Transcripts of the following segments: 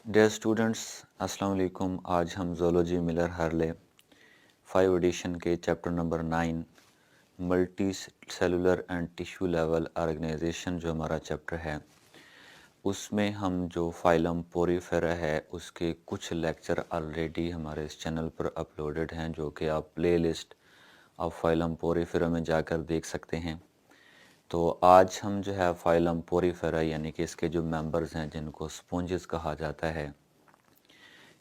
Dear students, अस्सलाम वालेकुम। आज हम ज़ूलॉजी मिलर हार्ले 5 एडिशन के chapter number 9 multicellular and tissue level organisation जो हमारा चैप्टर है उसमें हम जो फाइलम पोरीफेरा है उसके कुछ लेक्चर ऑलरेडी हमारे इस चैनल पर अपलोडेड हैं, जो कि आप play list of phylum Porifera में जाकर देख सकते हैं। तो आज हम जो है फाइलम पोरीफेरा यानी कि इसके जो मेंबर्स हैं जिनको स्पॉन्जेस कहा जाता है,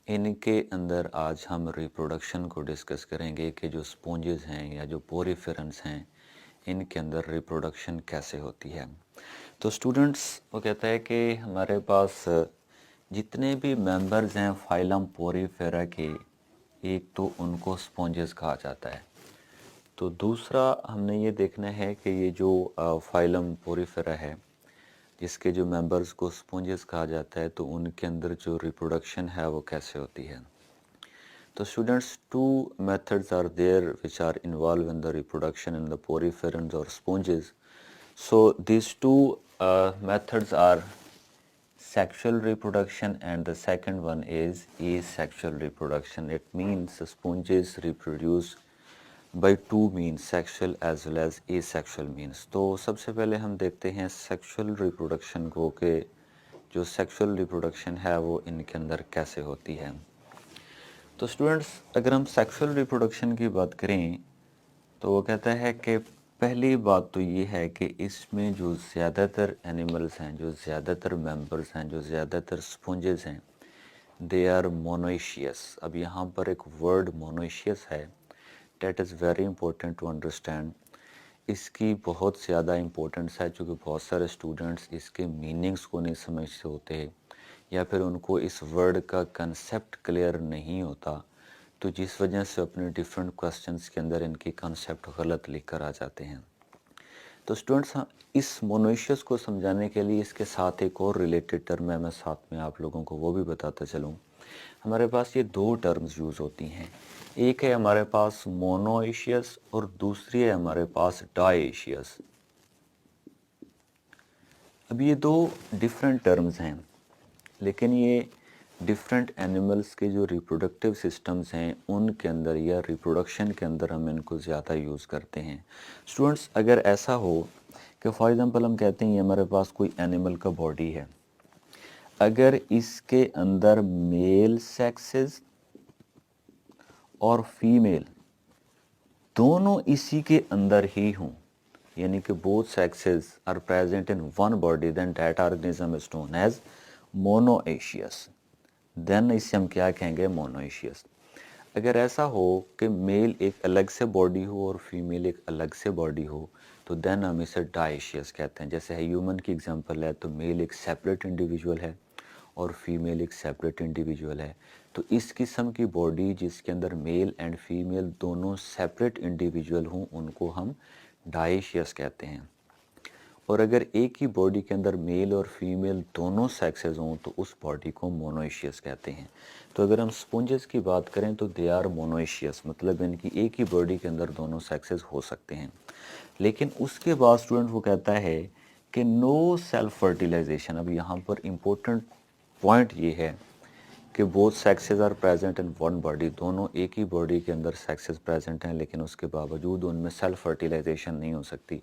इनके अंदर आज हम रिप्रोडक्शन को डिस्कस करेंगे कि जो स्पॉन्जेस हैं या जो पोरीफेरन्स हैं इनके अंदर रिप्रोडक्शन कैसे होती है। तो स्टूडेंट्स, वो कहता है कि हमारे पास जितने भी मेंबर्स हैं फाइलम पोरीफेरा के, एक तो उनको स्पॉन्जेस कहा जाता है। तो दूसरा हमने ये देखना है कि ये जो फाइलम पोरीफेरा है जिसके जो मेंबर्स को स्पॉन्जेस कहा जाता है, तो उनके अंदर जो रिप्रोडक्शन है वो कैसे होती है। तो students, two methods are there which are involve in the reproduction in the poriferans और sponges. So this two methods are sexual reproduction and the second one is asexual reproduction. It means sponges reproduce by two means, sexual as well as asexual means. तो सबसे पहले हम देखते हैं sexual reproduction को कि जो सेक्सुअल रिप्रोडक्शन है वो इनके अंदर कैसे होती है। तो स्टूडेंट्स, अगर हम सेक्सुअल रिप्रोडक्शन की बात करें तो वो कहता है कि पहली बात तो ये है कि इसमें जो ज़्यादातर एनिमल्स हैं, जो ज़्यादातर मेंबर्स हैं, जो ज़्यादातर स्पॉन्जेस हैं, दे आर मोनोइशियस। अब यहाँ पर एक वर्ड मोनोइशियस है, that is very important to understand. इसकी बहुत ज़्यादा इम्पोर्टेंस है क्योंकि बहुत सारे स्टूडेंट्स इसके मीनिंग्स को नहीं समझते होते या फिर उनको इस वर्ड का कंसेप्ट क्लियर नहीं होता, तो जिस वजह से अपने डिफरेंट क्वेश्चंस के अंदर इनकी कंसेप्ट गलत लिख कर आ जाते हैं। तो स्टूडेंट्स, इस मोनोइशियस को समझाने के लिए इसके साथ एक और रिलेटेड टर्म है, मैं साथ में आप लोगों को वो भी बताता चलूँ। हमारे पास ये दो टर्म्स यूज़ होती हैं, एक है हमारे पास मोनोइशियस और दूसरी है हमारे पास डाइशियस। अब ये दो डिफरेंट टर्म्स हैं, लेकिन ये डिफरेंट एनिमल्स के जो रिप्रोडक्टिव सिस्टम्स हैं उनके अंदर या रिप्रोडक्शन के अंदर हम इनको ज़्यादा यूज़ करते हैं। स्टूडेंट्स, अगर ऐसा हो कि फॉर एग्ज़ाम्पल हम कहते हैं ये हमारे पास कोई एनिमल का बॉडी है, अगर इसके अंदर मेल सेक्सेस और फीमेल दोनों इसी के अंदर ही हों, यानी कि both sexes are present in one body, then that organism is known as monoecious. Then इससे हम क्या कहेंगे, मोनोइशियस। अगर ऐसा हो कि मेल एक अलग से बॉडी हो और फीमेल एक अलग से बॉडी हो, तो देन हम इसे डाइशियस कहते हैं। जैसे ह्यूमन की एग्जांपल है तो मेल एक सेपरेट इंडिविजुअल है और फीमेल एक सेपरेट इंडिविजुअल है। तो इस किस्म की बॉडी जिसके अंदर मेल एंड फीमेल दोनों सेपरेट इंडिविजुअल हों उनको हम डाइशियस कहते हैं। और अगर एक ही बॉडी के अंदर मेल और फीमेल दोनों सेक्सेस हों तो उस बॉडी को मोनोइशियस कहते हैं। तो अगर हम स्पॉन्जेस की बात करें तो दे आर मोनोइशियस, मतलब इनकी एक ही बॉडी के अंदर दोनों सेक्सेस हो सकते हैं। लेकिन उसके बाद स्टूडेंट वो कहता है कि नो सेल्फ फर्टिलाइजेशन। अब यहाँ पर इम्पोर्टेंट पॉइंट ये है कि both sexes are present in one body, दोनों एक ही बॉडी के अंदर सेक्सेस प्रेजेंट हैं, लेकिन उसके बावजूद उनमें सेल्फ फर्टिलाइजेशन नहीं हो सकती,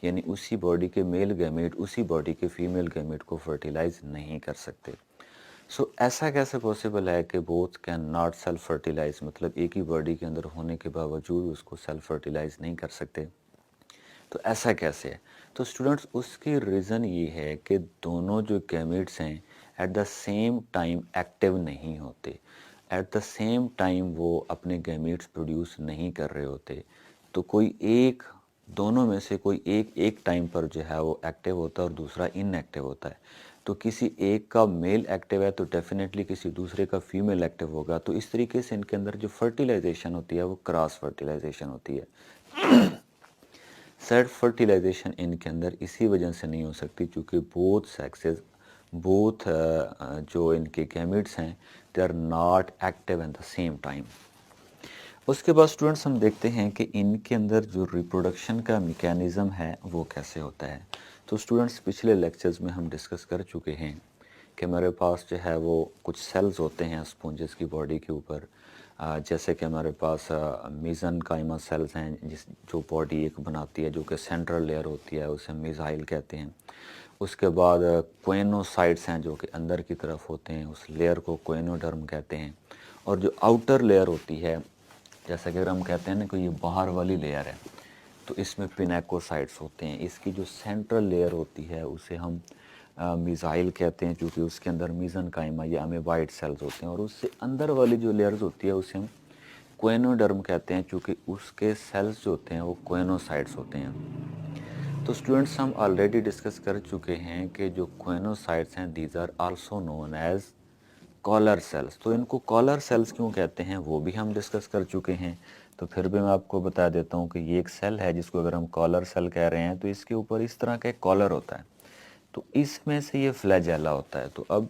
यानी उसी बॉडी के मेल गैमेट उसी बॉडी के फीमेल गैमेट को फर्टिलाइज नहीं कर सकते। सो ऐसा कैसे पॉसिबल है कि both can not self fertilise, मतलब एक ही बॉडी के अंदर होने के बावजूद उसको सेल्फ फर्टिलाइज नहीं कर सकते, तो ऐसा कैसे है। तो स्टूडेंट्स, उसकी रीज़न ये है कि दोनों जो गैमेट्स हैं eight the same time active नहीं होते, एट द सेम टाइम वो अपने गैमेट्स प्रोड्यूस नहीं कर रहे होते। तो कोई एक, दोनों में से कोई एक टाइम पर जो है वो एक्टिव होता है और दूसरा इनएक्टिव होता है। तो किसी एक का मेल एक्टिव है तो डेफिनेटली किसी दूसरे का फीमेल एक्टिव होगा। तो इस तरीके से इनके अंदर जो फर्टिलाइजेशन होती है वो क्रॉस फर्टिलाइजेशन होती है। सेल्फ फर्टिलाइजेशन इनके अंदर इसी वजह से नहीं हो सकती क्योंकि बोथ सेक्सेस, बोथ जो इनके गैमेट्स हैं, they are not active at the same time. उसके बाद स्टूडेंट्स हम देखते हैं कि इनके अंदर जो रिप्रोडक्शन का मैकेनिज़्म है वो कैसे होता है। तो स्टूडेंट्स, पिछले लेक्चर्स में हम डिस्कस कर चुके हैं کہ मेरे पास जो है वो कुछ सेल्स होते हैं स्पॉन्जेस की बॉडी के ऊपर, जैसे कि हमारे पास मीज़ेनकाइमा सेल्स हैं जो बॉडी एक बनाती है, जो कि सेंट्रल लेयर होती है, उसे मीज़ाइल कहते हैं। उसके बाद कोएनोसाइट्स हैं जो कि अंदर की तरफ होते हैं, उस लेयर को कोएनोडर्म कहते हैं। और जो आउटर लेयर होती है, जैसा कि अगर हम कहते हैं ना कि ये बाहर वाली लेयर है, तो इसमें पिनेकोसाइट्स होते हैं। इसकी जो सेंट्रल लेयर होती है उसे हम मिज़ाइल कहते हैं, क्योंकि उसके अंदर मीज़ेनकाइमा या अमीबाइड सेल्स होते हैं। और उससे अंदर वाली जो लेयर्स होती है उसे हम कोएनोडर्म कहते हैं, क्योंकि उसके सेल्स जो होते हैं वो कोएनोसाइट्स होते हैं। तो स्टूडेंट्स, हम ऑलरेडी डिस्कस कर चुके हैं कि जो कोएनोसाइट्स हैं these are also known as collar cells. तो इनको कॉलर सेल्स क्यों कहते हैं वो भी हम डिस्कस कर चुके हैं। तो फिर भी मैं आपको बता देता हूँ कि ये एक सेल है जिसको अगर हम कॉलर सेल कह रहे हैं, तो इसके ऊपर इस तरह का एक कॉलर होता है, तो इसमें से ये फ्लैजेला होता है। तो अब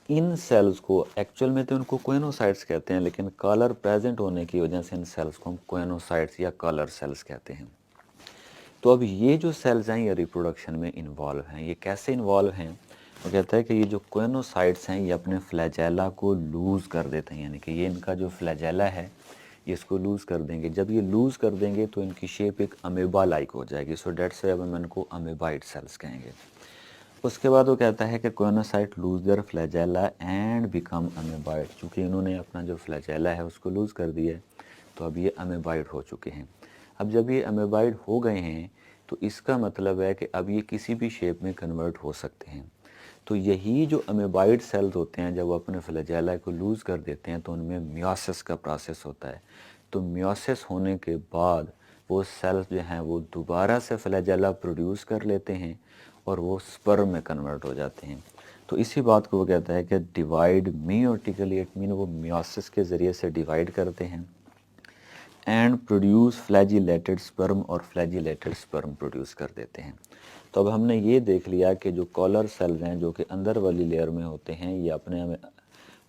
इन सेल्स को एक्चुअल में तो इनको कोएनोसाइट्स कहते हैं, लेकिन कॉलर प्रेजेंट होने की वजह से इन सेल्स को हम कोएनोसाइट्स या कॉलर सेल्स कहते हैं। तो अब ये जो सेल्स हैं ये रिप्रोडक्शन में इन्वॉल्व हैं। ये कैसे इन्वॉल्व हैं? वो कहता है कि ये जो कोएनोसाइट्स हैं ये अपने फ्लैजेला को लूज़ कर देते हैं, यानी कि ये इनका जो फ्लैजेला है ये इसको लूज़ कर देंगे। जब ये लूज़ कर देंगे तो इनकी शेप एक अमीबा लाइक हो जाएगी। सो डेट्स व्हाई हम इनको अमीबाइड सेल्स कहेंगे। उसके बाद वो कहता है कि coenocyte lose their flagella and become amoeboid. चूँकि इन्होंने अपना जो फ्लैजेला है उसको लूज़ कर दिया है, तो अब ये अमीबाइड हो चुके हैं। अब जब ये अमीबाइड हो गए हैं तो इसका मतलब है कि अब ये किसी भी शेप में कन्वर्ट हो सकते हैं। तो यही जो अमीबाइड सेल्स होते हैं, जब वो अपने फ्लैजेला को लूज़ कर देते हैं तो उनमें मियोसिस का प्रोसेस होता है। तो मियोसिस होने के बाद वो सेल्स जो हैं वो दोबारा से फ्लैजेला प्रोड्यूस कर लेते हैं और वो स्पर्म में कन्वर्ट हो जाते हैं। तो इसी बात को वो कहता है कि डिवाइड मियोटिकली, इट मीन वो मियोसिस के ज़रिए से डिवाइड करते हैं एंड प्रोड्यूस फ्लैजिलेटेड स्पर्म, और फ्लैजिलेटेड स्पर्म प्रोड्यूस कर देते हैं। तो अब हमने ये देख लिया कि जो कॉलर सेल्स हैं जो कि अंदर वाली लेयर में होते हैं, ये अपने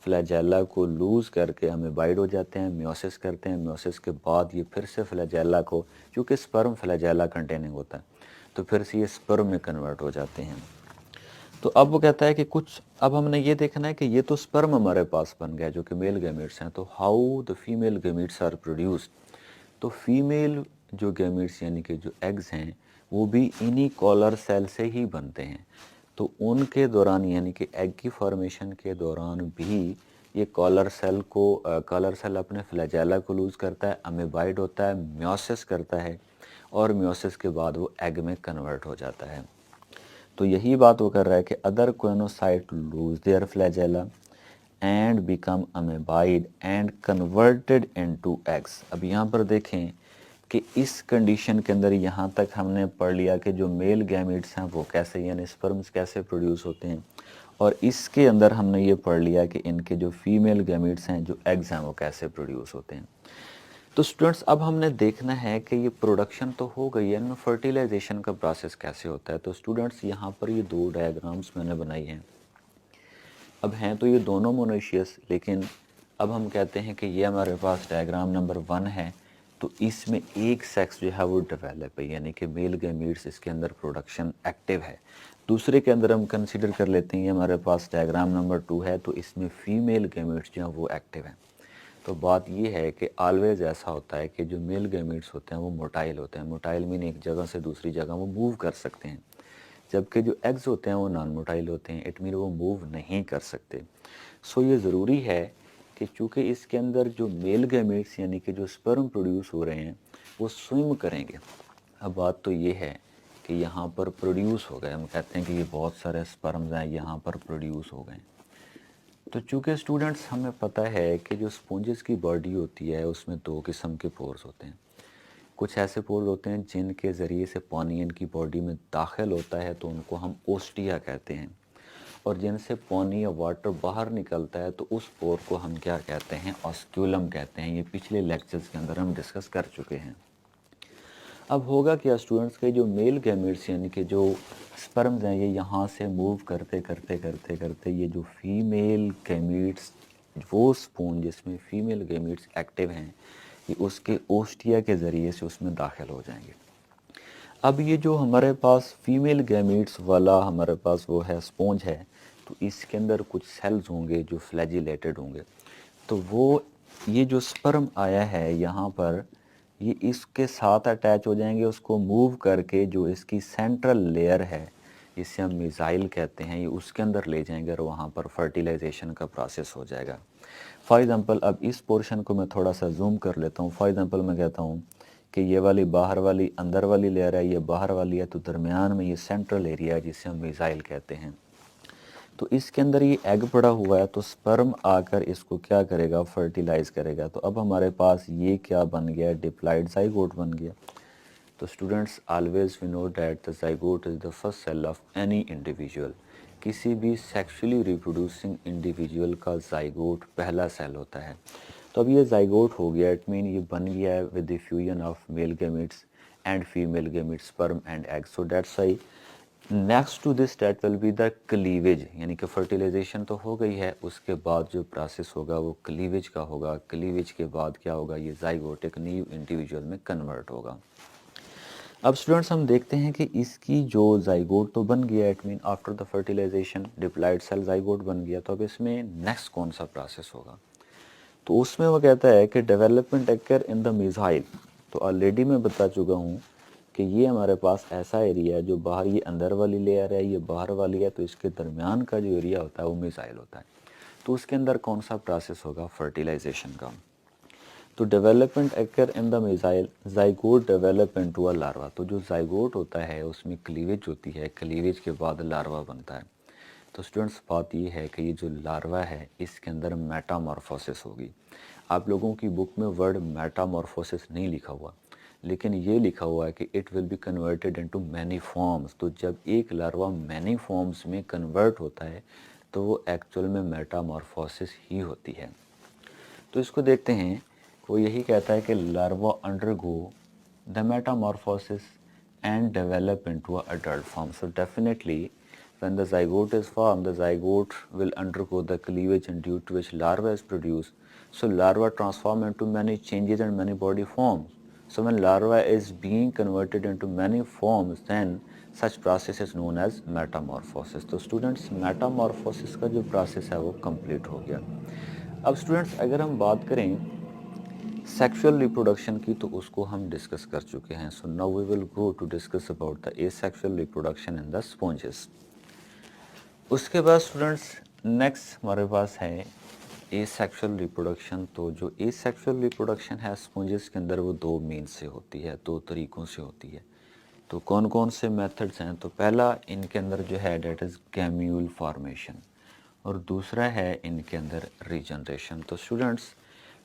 फ्लैजेला को लूज़ करके अमीबाइड हो जाते हैं, मियोसिस करते हैं। मियोसिस के बाद ये फिर से फ्लैजेला को, क्योंकि स्पर्म फ्लैजेला कंटेनिंग होता है, तो फिर से ये स्पर्म में कन्वर्ट हो जाते हैं। तो अब वो कहता है कि कुछ, अब हमने ये देखना है कि ये तो स्पर्म हमारे पास बन गया जो कि मेल गैमीट्स हैं, तो how the female gametes are produced. तो फीमेल जो गैमीट्स यानी कि जो एग्स हैं वो भी इन्हीं कॉलर सेल से ही बनते हैं। तो उनके दौरान यानी कि एग की फॉर्मेशन के दौरान भी ये कॉलर सेल अपने फ्लैजेला को लूज़ करता है, अमीबाइड होता है, मियोसिस करता है, और मियोसिस के बाद वो एग में कन्वर्ट हो जाता है। तो यही बात वो कर रहा है कि other coenocyte lose their flagella and become amoeboid and converted into eggs. अब यहाँ पर देखें कि इस कंडीशन के अंदर यहाँ तक हमने पढ़ लिया कि जो मेल गैमीट्स हैं वो कैसे, यानी स्पर्म्स कैसे प्रोड्यूस होते हैं, और इसके अंदर हमने ये पढ़ लिया कि इनके जो फीमेल गैमीट्स हैं, जो एग्स हैं, वो कैसे प्रोड्यूस होते हैं। तो स्टूडेंट्स, अब हमने देखना है कि ये प्रोडक्शन तो हो गई है, इनमें फर्टिलाइजेशन का प्रोसेस कैसे होता है। तो स्टूडेंट्स, यहाँ पर ये दो डायग्राम्स मैंने बनाई हैं। अब हैं तो ये दोनों मोनोशियस, लेकिन अब हम कहते हैं कि ये हमारे पास डायग्राम नंबर 1 है, तो इसमें एक सेक्स जो है वो डेवलप है, यानी कि मेल गैमीट्स इसके अंदर प्रोडक्शन एक्टिव है। दूसरे के अंदर हम कंसीडर कर लेते हैं ये हमारे पास डायग्राम नंबर 2 है, तो इसमें फीमेल गैमीट्स जो हैं वो एक्टिव हैं। तो बात ये है कि ऑलवेज ऐसा होता है कि जो मेल गैमीट्स होते हैं वो मोटाइल होते हैं। मोटाइल मीन एक जगह से दूसरी जगह वो मूव कर सकते हैं, जबकि जो एग्स होते हैं वो नॉन मोटाइल होते हैं, इट मीन वो मूव नहीं कर सकते। सो ये ज़रूरी है कि चूँकि इसके अंदर जो मेल गैमीट्स यानी कि जो स्पर्म प्रोड्यूस हो रहे हैं वो स्विम करेंगे। अब बात तो ये है कि यहाँ पर प्रोड्यूस हो गए, हम कहते हैं कि ये बहुत सारे स्पर्म्स हैं यहाँ पर प्रोड्यूस हो गए। तो चूँकि स्टूडेंट्स हमें पता है कि जो स्पॉन्जेस की बॉडी होती है उसमें 2 किस्म के पोर्स होते हैं। कुछ ऐसे पोर्स होते हैं जिनके ज़रिए से पानी इनकी बॉडी में दाखिल होता है, तो उनको हम ओस्टिया कहते हैं, और जिनसे पानी या वाटर बाहर निकलता है तो उस पोर को हम क्या कहते हैं, ऑस्क्यूलम कहते हैं। ये पिछले लेक्चर्स के अंदर हम डिस्कस कर चुके हैं। अब होगा क्या स्टूडेंट्स के जो मेल गैमीट्स यानी कि जो स्पर्म्स हैं ये यहाँ से मूव करते करते करते करते ये जो फीमेल गैमीट्स, वो स्पून जिसमें फीमेल गैमीट्स एक्टिव हैं, ये उसके ओस्टिया के ज़रिए से उसमें दाखिल हो जाएंगे। अब ये जो हमारे पास फीमेल गैमीट्स वाला हमारे पास वो है स्पॉन्ज है, तो इसके अंदर कुछ सेल्स होंगे जो फ्लैजिलेटेड होंगे, तो वो ये जो स्पर्म आया है यहाँ पर, ये इसके साथ अटैच हो जाएंगे, उसको मूव करके जो इसकी सेंट्रल लेयर है, इसे हम मिसाइल कहते हैं, ये उसके अंदर ले जाएंगे और वहाँ पर फर्टिलाइजेशन का प्रोसेस हो जाएगा। फॉर एग्ज़ाम्पल अब इस पोर्शन को मैं थोड़ा सा जूम कर लेता हूँ। फॉर एग्ज़ाम्पल मैं कहता हूँ कि ये वाली बाहर वाली अंदर वाली लेयर है, ये बाहर वाली है, तो दरमियान में ये सेंट्रल एरिया है जिसे हम मिसाइल कहते हैं। तो इसके अंदर ये एग पड़ा हुआ है, तो स्पर्म आकर इसको क्या करेगा, फर्टिलाइज करेगा। तो अब हमारे पास ये क्या बन गया, डिप्लॉइड जाइगोट बन गया। तो students always we know that the zygote is the first cell of any individual. किसी भी सेक्सुअली रिप्रोड्यूसिंग इंडिविजुअल का जाइगोट पहला सेल होता है। तो अब ये जाइगोट हो गया, इट मीन ये बन गया है with the fusion of male gametes and female gametes, sperm and egg. So that's why next to this that will be the cleavage, यानी कि फर्टिलाइजेशन तो हो गई है, उसके बाद जो प्रोसेस होगा वो क्लीवेज का होगा। क्लीवेज के बाद क्या होगा, ये जाइगोट एक न्यू इंडिविजुअल में कन्वर्ट होगा। अब स्टूडेंट्स हम देखते हैं कि इसकी जो जाइगोट तो बन गया, it means after the fertilisation diploid cell zygote बन गया। तो अब इसमें नेक्स्ट कौन सा प्रोसेस होगा, तो उसमें वो कहता है कि development occur in the missile. तो ऑलरेडी मैं बता चुका हूँ कि ये हमारे पास ऐसा एरिया है जो बाहर, ये अंदर वाली लेयर है, ये बाहर वाली है, तो इसके दरमियान का जो एरिया होता है वो मिसाइल होता है। तो उसके अंदर कौन सा प्रोसेस होगा, फर्टिलाइजेशन का। तो development occur in the missile, zygote develop into a larva. तो जो जाइगोट होता है उसमें क्लीवेज होती है, क्लीवेज के बाद लार्वा बनता है। तो स्टूडेंट्स बात ये है कि ये जो लार्वा है इसके अंदर मेटामॉर्फोसिस होगी। आप लोगों की बुक में वर्ड मेटामॉर्फोसिस नहीं लिखा हुआ, लेकिन ये लिखा हुआ है कि it will be converted into many forms. तो जब एक लार्वा मैनी फॉर्म्स में कन्वर्ट होता है तो वो एक्चुअल में मेटामॉर्फोसिस ही होती है। तो इसको देखते हैं, वो यही कहता है कि larva undergo the Metamorphosis and develop into an adult form. So definitely when the zygote is formed, the zygote will undergo the cleavage and due to which larva is produced. So larva transform into many changes and many body forms. So when larva is being converted into many forms, then such process is known as metamorphosis. तो students metamorphosis का जो process है वो complete हो गया। अब students अगर हम बात करें सेक्सुअल रिप्रोडक्शन की, तो उसको हम डिस्कस कर चुके हैं। So now we will go to discuss about the asexual reproduction in the sponges. उसके बाद स्टूडेंट्स नेक्स्ट हमारे पास है एसेक्सुअल रिप्रोडक्शन। तो जो एसेक्सुअल रिप्रोडक्शन है स्पॉन्जेस के अंदर वो दो मीन से होती है, दो तरीक़ों से होती है। तो कौन कौन से मेथड्स हैं, तो पहला इनके अंदर जो है डेट इज़ गैम्यूल फॉर्मेशन, और दूसरा है इनके अंदर रीजनरेशन। तो students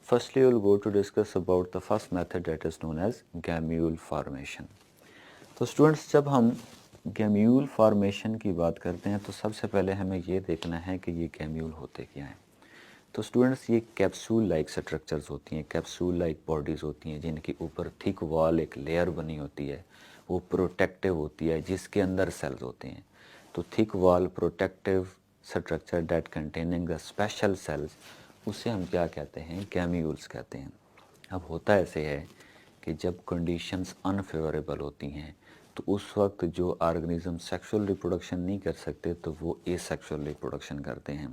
firstly we will go to discuss about the first method that is known as gamule formation. तो स्टूडेंट्स जब हम गैम्यूल फॉर्मेशन की बात करते हैं तो सबसे पहले हमें ये देखना है कि ये गैम्यूल होते क्या हैं। तो स्टूडेंट्स ये कैप्सूल लाइक स्ट्रक्चर्स होती हैं, कैप्सूल लाइक बॉडीज़ होती हैं जिनके ऊपर थिक वॉल एक लेयर बनी होती है, वो प्रोटेक्टिव होती है, जिसके अंदर सेल्स होते हैं। तो thick wall protective structure that containing the special cells, उसे हम क्या कहते हैं, गैम्यूल्स कहते हैं। अब होता ऐसे है कि जब कंडीशंस अनफेवरेबल होती हैं तो उस वक्त जो ऑर्गेनिज्म सेक्सुअल रिप्रोडक्शन नहीं कर सकते तो वो एसेक्सुअल रिप्रोडक्शन करते हैं।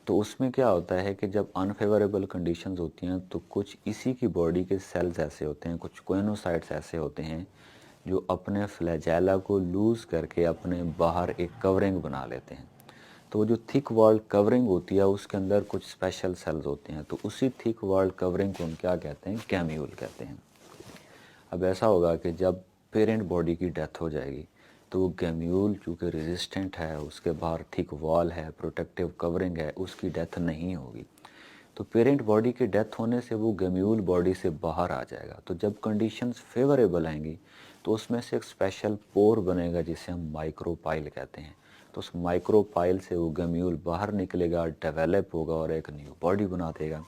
तो उसमें क्या होता है कि जब अनफेवरेबल कंडीशंस होती हैं तो कुछ इसी की बॉडी के सेल्स ऐसे होते हैं, कुछ कोइनोसाइट्स ऐसे होते हैं जो अपने फ्लैजेला को लूज़ करके अपने बाहर एक कवरिंग बना लेते हैं। तो वो जो थिक वॉल्ड कवरिंग होती है उसके अंदर कुछ स्पेशल सेल्स होते हैं, तो उसी थिक वॉल्ड कवरिंग को हम क्या कहते हैं, गैम्यूल कहते हैं। अब ऐसा होगा कि जब पेरेंट बॉडी की डेथ हो जाएगी तो वो गैम्यूल चूँकि रेजिस्टेंट है, उसके बाहर थिक वॉल है, प्रोटेक्टिव कवरिंग है, उसकी डेथ नहीं होगी। तो पेरेंट बॉडी की डेथ होने से वो गैम्यूल बॉडी से बाहर आ जाएगा। तो जब कंडीशंस फेवरेबल आएंगी तो उसमें से एक स्पेशल पोर बनेगा जिसे हम माइक्रोपाइल कहते हैं। तो उस माइक्रोपाइल से वो गैम्यूल बाहर निकलेगा, डेवलप होगा और एक न्यू बॉडी बना देगा।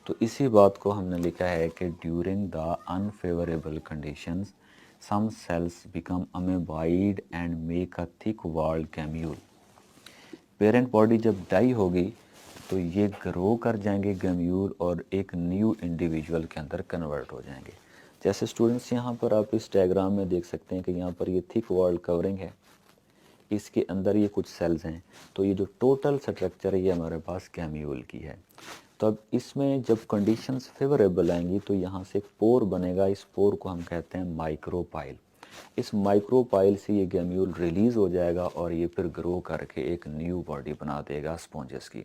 तो इसी बात को हमने लिखा है कि during the unfavourable conditions some cells become amoeboid and make a thick walled gemmule. Parent body जब डाई होगी तो ये ग्रो कर जाएंगे गैम्यूल और एक न्यू इंडिविजुअल के अंदर कन्वर्ट हो जाएंगे। जैसे स्टूडेंट्स यहाँ पर आप इस डायग्राम में देख सकते हैं कि यहाँ पर ये थिक वॉल्ड कवरिंग है, اس کے اندر یہ کچھ سیلز ہیں، تو یہ جو ٹوٹل سٹرکچر ہے یہ ہمارے پاس گیمیول کی ہے۔ تو اب اس میں جب کنڈیشنز فیوریبل آئیں گی تو یہاں سے ایک پور بنے گا، اس پور کو ہم کہتے ہیں مائکرو پائل۔ اس مائکرو پائل سے یہ گیمیول ریلیز ہو جائے گا اور یہ پھر گرو کر کے ایک نیو باڈی بنا دے گا اسپونجز کی۔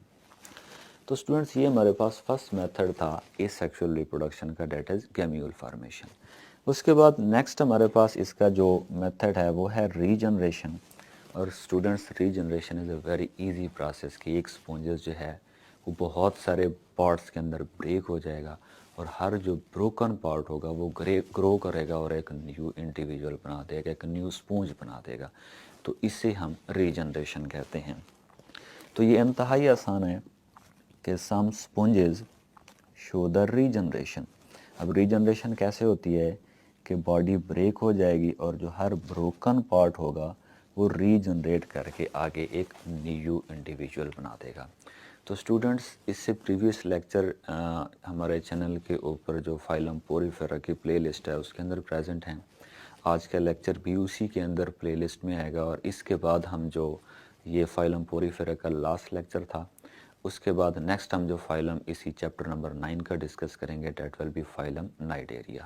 تو اسٹوڈنٹس یہ ہمارے پاس فرسٹ میتھڈ تھا اے سیکشول ریپروڈکشن کا، دیٹ از گیمیول فارمیشن۔ اس کے بعد نیکسٹ ہمارے پاس اس کا جو میتھڈ ہے وہ ہے ری جنریشن۔ اور students regeneration is a very easy process کہ ایک اسپونجز جو ہے وہ بہت سارے پارٹس کے اندر بریک ہو جائے گا اور ہر جو بروکن پارٹ ہوگا وہ گرو کرے گا اور ایک نیو انڈیویجول بنا دے گا، ایک نیو اسپونج بنا دے گا۔ تو اسے ہم ری جنریشن کہتے ہیں۔ تو یہ انتہائی آسان ہے کہ سم اسپونجز شو دا ری جنریشن۔ اب ری جنریشن کیسے ہوتی ہے کہ باڈی بریک ہو جائے گی اور جو ہر بروکن پارٹ ہوگا وہ ری جنریٹ کر کے آگے ایک نیو انڈیویجول بنا دے گا۔ تو اسٹوڈنٹس اس سے پریویس لیکچر ہمارے چینل کے اوپر جو فائلم پوریفیرا کی پلے لسٹ ہے اس کے اندر پریزنٹ ہیں۔ آج کا لیکچر بھی اسی کے اندر پلے لسٹ میں آئے گا، اور اس کے بعد ہم جو یہ فائلم پوریفیرا کا لاسٹ لیکچر تھا، اس کے بعد نیکسٹ ہم جو فائلم اسی چیپٹر نمبر 9 کا ڈسکس کریں گے، دیٹ ول بی فائلم نائڈیریا۔